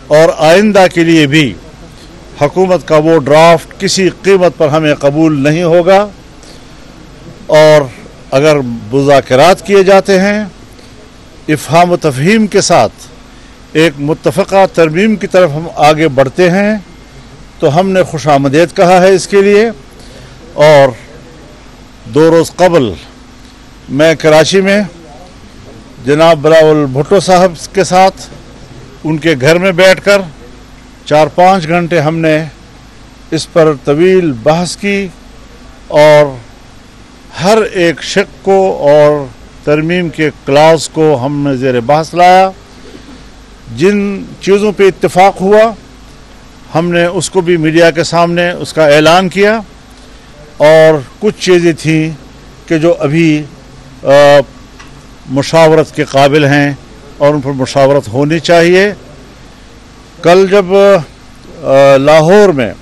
اور آئندہ کے لیے بھی حکومت کا وہ ڈرافٹ کسی قیمت پر ہمیں قبول نہیں ہوگا، اور اگر مذاکرات کیے جاتے ہیں افہام و تفہیم کے ساتھ ایک متفقہ ترمیم کی طرف ہم آگے بڑھتے ہیں تو ہم نے خوش آمدید کہا ہے اس کے لیے۔ اور 2 روز قبل میں کراچی میں جناب بلاول بھٹو صاحب کے ساتھ ان کے گھر میں بیٹھ کر 4-5 گھنٹے ہم نے اس پر طویل بحث کی، اور ہر ایک شق کو اور ترمیم کے کلاز کو ہم نے زیر بحث لایا۔ جن چیزوں پہ اتفاق ہوا ہم نے اس کو بھی میڈیا کے سامنے اس کا اعلان کیا، اور کچھ چیزیں تھیں کہ جو ابھی مشاورت کے قابل ہیں اور ان پر مشاورت ہونی چاہیے۔ کل جب لاہور میں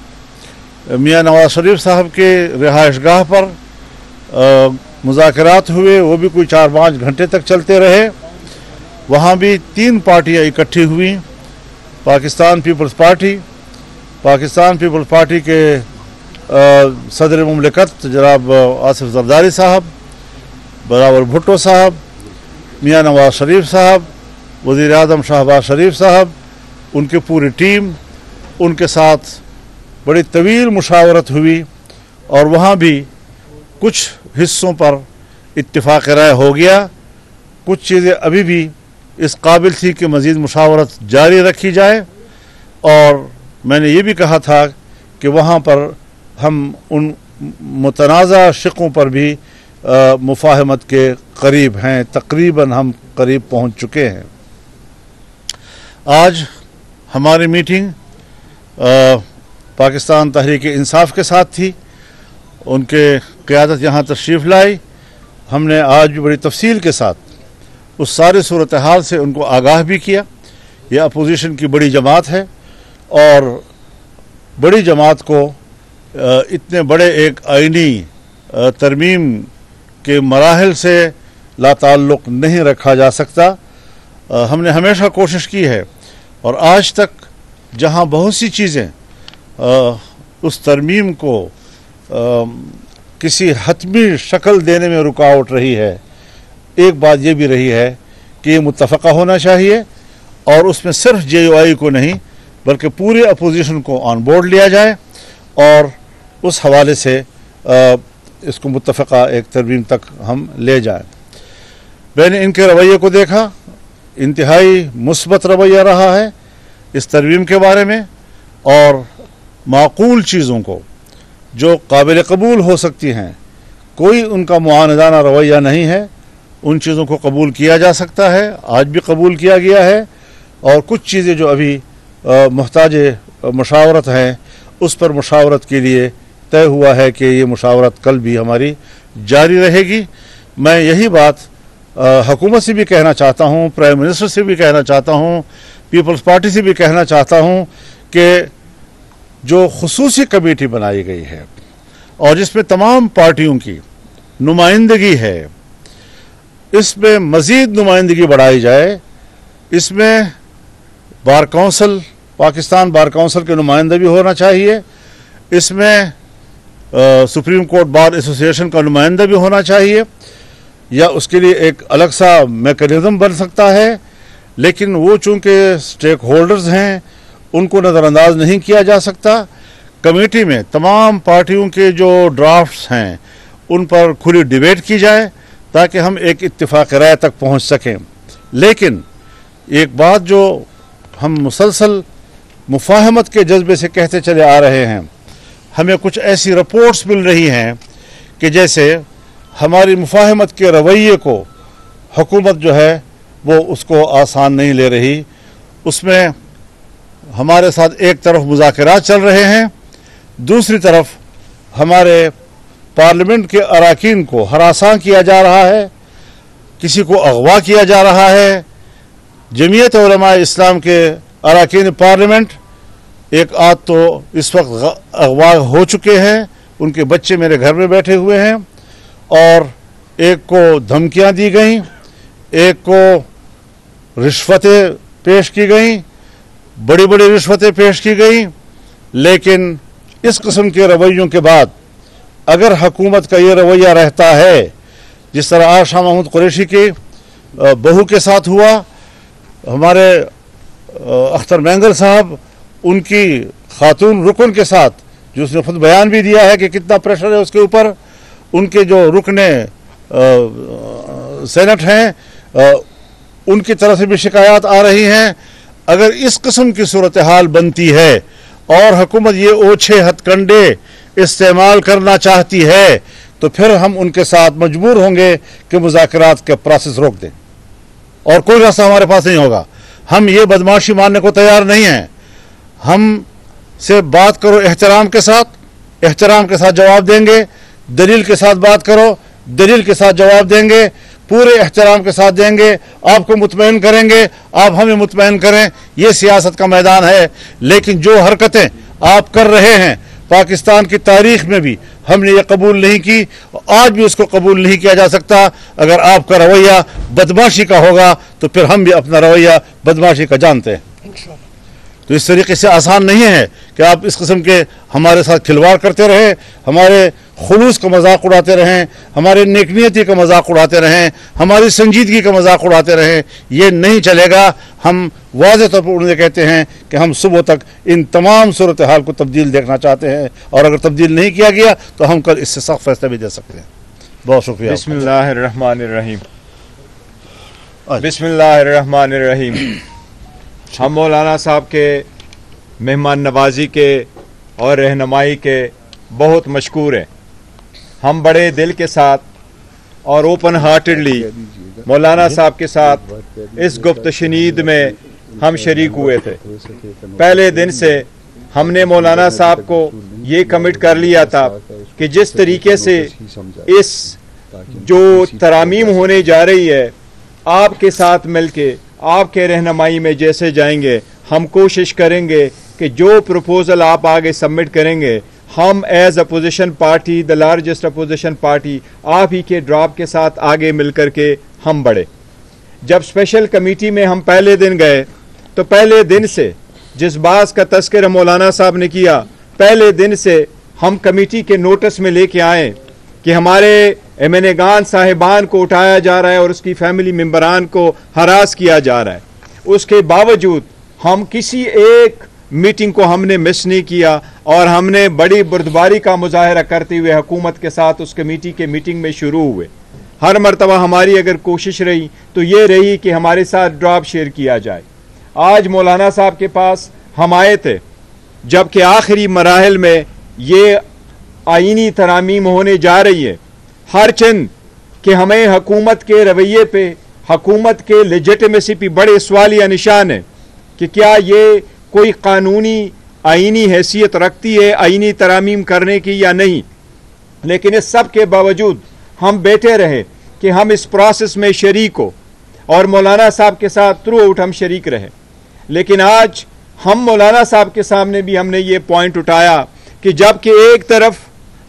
میاں نواز شریف صاحب کے رہائش گاہ پر مذاکرات ہوئے، وہ بھی کوئی 4-5 گھنٹے تک چلتے رہے۔ وہاں بھی 3 پارٹیاں اکٹھی ہوئیں، پاکستان پیپلز پارٹی کے صدر مملکت جناب آصف زرداری صاحب، بلاول بھٹو صاحب، میاں نواز شریف صاحب، وزیر اعظم شہباز شریف صاحب، ان کی پوری ٹیم، ان کے ساتھ بڑی طویل مشاورت ہوئی، اور وہاں بھی کچھ حصوں پر اتفاق رائے ہو گیا۔ کچھ چیزیں ابھی بھی اس قابل تھی کہ مزید مشاورت جاری رکھی جائے، اور میں نے یہ بھی کہا تھا کہ وہاں پر ہم ان متنازع شقوں پر بھی مفاہمت کے قریب ہیں، تقریباً ہم قریب پہنچ چکے ہیں۔ آج ہماری میٹنگ پاکستان تحریک انصاف کے ساتھ تھی، ان کے قیادت یہاں تشریف لائی۔ ہم نے آج بھی بڑی تفصیل کے ساتھ اس سارے صورتحال سے ان کو آگاہ بھی کیا۔ یہ اپوزیشن کی بڑی جماعت ہے، اور بڑی جماعت کو اتنے بڑے ایک آئینی ترمیم کے مراحل سے لا تعلق نہیں رکھا جا سکتا۔ ہم نے ہمیشہ کوشش کی ہے، اور آج تک جہاں بہت سی چیزیں اس ترمیم کو کسی حتمی شکل دینے میں رکاوٹ رہی ہے، ایک بات یہ بھی رہی ہے کہ یہ متفقہ ہونا چاہیے، اور اس میں صرف JUI کو نہیں بلکہ پورے اپوزیشن کو آن بورڈ لیا جائے، اور اس حوالے سے اس کو متفقہ ایک ترمیم تک ہم لے جائیں۔ میں نے ان کے رویے کو دیکھا، انتہائی مثبت رویہ رہا ہے اس ترمیم کے بارے میں، اور معقول چیزوں کو جو قابل قبول ہو سکتی ہیں، کوئی ان کا معاندانہ رویہ نہیں ہے، ان چیزوں کو قبول کیا جا سکتا ہے، آج بھی قبول کیا گیا ہے، اور کچھ چیزیں جو ابھی محتاج مشاورت ہیں اس پر مشاورت کے لیے طے ہوا ہے کہ یہ مشاورت کل بھی ہماری جاری رہے گی۔ میں یہی بات حکومت سے بھی کہنا چاہتا ہوں، پرائم منسٹر سے بھی کہنا چاہتا ہوں، پیپلز پارٹی سے بھی کہنا چاہتا ہوں کہ جو خصوصی کمیٹی بنائی گئی ہے اور جس میں تمام پارٹیوں کی نمائندگی ہے، اس میں مزید نمائندگی بڑھائی جائے۔ اس میں bar council, Pakistan bar council کے نمائندہ بھی ہونا چاہیے، اس میں سپریم کورٹ بار ایسوسی ایشن کا نمائندہ بھی ہونا چاہیے، یا اس کے لیے ایک الگ سا میکانزم بن سکتا ہے، لیکن وہ چونکہ سٹیک ہولڈرز ہیں ان کو نظر انداز نہیں کیا جا سکتا۔ کمیٹی میں تمام پارٹیوں کے جو ڈرافٹس ہیں ان پر کھلی ڈیبیٹ کی جائے تاکہ ہم ایک اتفاق رائے تک پہنچ سکیں۔ لیکن ایک بات جو ہم مسلسل مفاہمت کے جذبے سے کہتے چلے آ رہے ہیں، ہمیں کچھ ایسی رپورٹس مل رہی ہیں کہ جیسے ہماری مفاہمت کے رویے کو حکومت جو ہے وہ اس کو آسان نہیں لے رہی۔ اس میں ہمارے ساتھ ایک طرف مذاکرات چل رہے ہیں، دوسری طرف ہمارے پارلیمنٹ کے اراکین کو ہراساں کیا جا رہا ہے، کسی کو اغوا کیا جا رہا ہے۔ جمعیت علماء اسلام کے اراکین پارلیمنٹ ایک آدھ تو اس وقت اغوا ہو چکے ہیں، ان کے بچے میرے گھر میں بیٹھے ہوئے ہیں، اور ایک کو دھمکیاں دی گئیں، ایک کو رشوتیں پیش کی گئیں، बड़ी बड़ी रिश्वतें पेश की गई, लेकिन इस किस्म के रवैयों के बाद अगर हुकूमत का ये रवैया रहता है, जिस तरह आज शाह महमूद कुरैशी की बहू के साथ हुआ, हमारे अख्तर मैंगल साहब उनकी खातून रुकन के साथ, जो उसने खुद बयान भी दिया है कि कितना प्रेशर है उसके ऊपर, उनके जो रुकने सेनेट हैं उनकी तरफ से भी शिकायत आ रही हैं। अगर इस किस्म की सूरत हाल बनती है और हुकूमत ये ओछे हथकंडे इस्तेमाल करना चाहती है, तो फिर हम उनके साथ मजबूर होंगे कि मुज़ाकरात के प्रोसेस रोक दें, और कोई रास्ता हमारे पास नहीं होगा। हम ये बदमाशी मानने को तैयार नहीं हैं। हम से बात करो एहतराम के साथ जवाब देंगे, दलील के साथ बात करो, दलील के साथ जवाब देंगे, पूरे एहतराम के साथ देंगे, आपको मुतमईन करेंगे, आप हमें मुतमईन करें। ये सियासत का मैदान है। लेकिन जो हरकतें आप कर रहे हैं, पाकिस्तान की तारीख में भी हमने ये कबूल नहीं की, आज भी उसको कबूल नहीं किया जा सकता। अगर आपका रवैया बदमाशी का होगा तो फिर हम भी अपना रवैया बदमाशी का जानते हैं। तो इस तरीके से आसान नहीं है कि आप इस किस्म के हमारे साथ खिलवाड़ करते रहें, हमारे खुलूस का मजाक उड़ाते रहें, हमारे नेकनियती का मजाक उड़ाते रहें, हमारी संजीदगी का मजाक उड़ाते रहें। ये नहीं चलेगा। हम वाज़ेह तौर पर उन्हें कहते हैं कि हम सुबह तक इन तमाम सूरत हाल को तब्दील देखना चाहते हैं, और अगर तब्दील नहीं किया गया तो हम कल इससे सख्त फैसला भी दे सकते हैं। बहुत शुक्रिया। बिस्मिल्लाहिर्रहमानिर्रहीम। बिस्मिल्लाहिर्रहमानिर्रहीम। हम मौलाना साहब के मेहमान नवाजी के और रहनुमाई के बहुत मशकूर हैं। हम बड़े दिल के साथ और ओपन हार्टेडली मौलाना साहब के साथ इस गुफ्तशनीद में हम शरीक हुए थे। पहले दिन से हमने मौलाना साहब को ये कमिट कर लिया था कि जिस तरीके से इस जो तरामीम होने जा रही है, आपके साथ मिलके आपके रहनुमाई में जैसे जाएंगे, हम कोशिश करेंगे कि जो प्रपोजल आप आगे सबमिट करेंगे, हम as opposition party, the largest opposition party, आप ही के ड्राफ्ट के साथ आगे मिलकर के हम बढ़े। जब स्पेशल कमेटी में हम पहले दिन गए, तो पहले दिन से जिस बात का तज़किरा मौलाना साहब ने किया, पहले दिन से हम कमेटी के नोटिस में लेके आए कि हमारे एमएनएगान साहिबान को उठाया जा रहा है और उसकी फैमिली मेम्बरान को हरास किया जा रहा है। उसके बावजूद हम किसी एक मीटिंग को हमने मिस नहीं किया, और हमने बड़ी बुर्दबारी का मुजाहरा करते हुए हुकूमत के साथ उस कमेटी के मीटिंग में शुरू हुए। हर मरतबा हमारी अगर कोशिश रही तो ये रही कि हमारे साथ ड्राफ्ट शेयर किया जाए। आज मौलाना साहब के पास हम आए थे जबकि आखिरी मराहल में ये आईनी तरामीम होने जा रही है। हर चंद कि हमें हुकूमत के रवैये पे, हुकूमत के लेजिटिमेसी पे बड़े सवालिया निशान है कि क्या ये कोई कानूनी आईनी हैसियत रखती है आईनी तरामीम करने की या नहीं। लेकिन इस सब के बावजूद हम बैठे रहे कि हम इस प्रोसेस में शरीक हो, और मौलाना साहब के साथ थ्रू आउट हम शरीक रहे। लेकिन आज हम मौलाना साहब के सामने भी हमने ये पॉइंट उठाया कि जबकि एक तरफ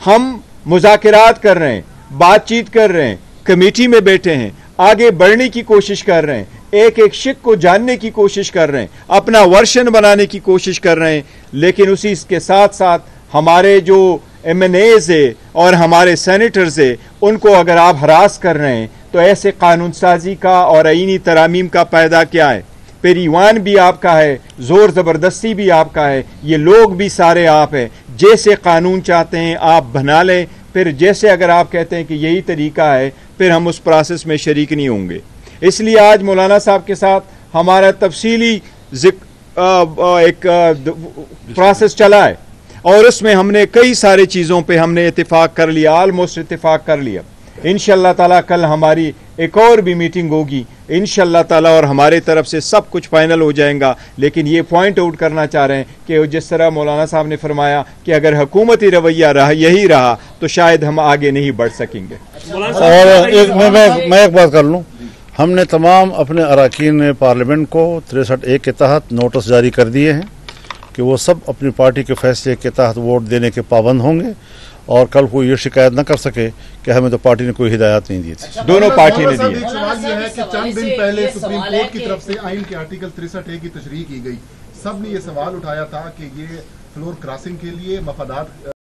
हम मुज़ाकरात कर रहे हैं, बातचीत कर रहे हैं, कमेटी में बैठे हैं, आगे बढ़ने की कोशिश कर रहे हैं, एक एक शिक को जानने की कोशिश कर रहे हैं, अपना वर्शन बनाने की कोशिश कर रहे हैं, लेकिन उसी के साथ साथ हमारे जो एमएनएज़ है और हमारे सेनेटर्स है, उनको अगर आप हरास कर रहे हैं तो ऐसे कानून साजी का और आईनी तरामीम का पैदा क्या है। पेरीवान भी आपका है, जोर ज़बरदस्ती भी आपका है, ये लोग भी सारे आप हैं। जैसे कानून चाहते हैं आप बना लें, फिर जैसे अगर आप कहते हैं कि यही तरीका है, फिर हम उस प्रोसेस में शरीक नहीं होंगे। इसलिए आज मौलाना साहब के साथ हमारा तफसीली एक प्रोसेस चला है, और उसमें हमने कई सारी चीज़ों पे हमने इत्तेफाक कर लिया, ऑलमोस्ट इत्तेफाक कर लिया। इंशाअल्लाह ताला कल हमारी एक और भी मीटिंग होगी इंशाअल्लाह ताला, और हमारे तरफ से सब कुछ फाइनल हो जाएगा। लेकिन ये पॉइंट आउट करना चाह रहे हैं कि जिस तरह मौलाना साहब ने फरमाया कि अगर हुकूमती रवैया रहा यही रहा तो शायद हम आगे नहीं बढ़ सकेंगे। और मैं एक बात कर लूँ, हमने तमाम अपने अरकान पार्लियामेंट को 63A के तहत नोटिस जारी कर दिए हैं कि वो सब अपनी पार्टी के फैसले के तहत वोट देने के पाबंद होंगे, और कल कोई ये शिकायत न कर सके कि हमें तो पार्टी ने कोई हिदायत नहीं दी थी। दोनों पार्टी ने दी है। सवाल ये है कि चंद दिन पहले सुप्रीम कोर्ट की तरफ से आइन के आर्टिकल 63A की तशरीह की गई سب نے یہ سوال اٹھایا تھا کہ یہ فلور کراسنگ کے لیے مفادات